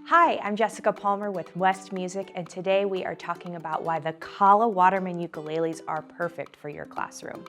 Hi, I'm Jessica Palmer with West Music, and today we are talking about why the Kala Waterman ukuleles are perfect for your classroom.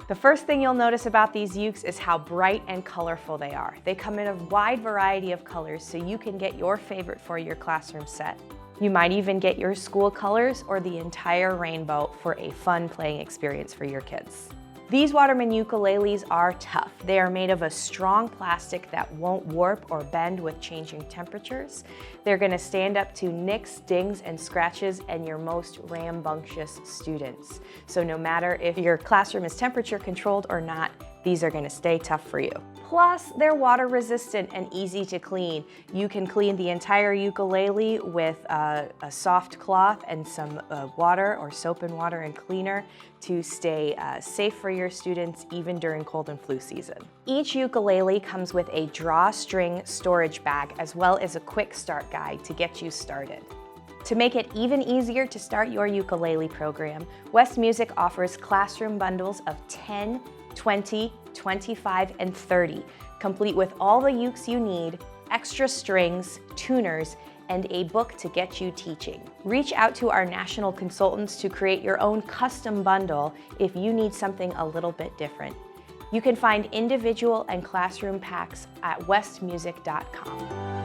The first thing you'll notice about these ukes is how bright and colorful they are. They come in a wide variety of colors, so you can get your favorite for your classroom set. You might even get your school colors or the entire rainbow for a fun playing experience for your kids. These Waterman ukuleles are tough. They are made of a strong plastic that won't warp or bend with changing temperatures. They're gonna stand up to nicks, dings, and scratches and your most rambunctious students. So no matter if your classroom is temperature controlled or not, these are gonna stay tough for you. Plus, they're water resistant and easy to clean. You can clean the entire ukulele with a soft cloth and some water or soap and water and cleaner to stay safe for your students even during cold and flu season. Each ukulele comes with a drawstring storage bag as well as a quick start guide to get you started. To make it even easier to start your ukulele program, West Music offers classroom bundles of 10, 20, 25, and 30, complete with all the ukes you need, extra strings, tuners, and a book to get you teaching. Reach out to our national consultants to create your own custom bundle if you need something a little bit different. You can find individual and classroom packs at westmusic.com.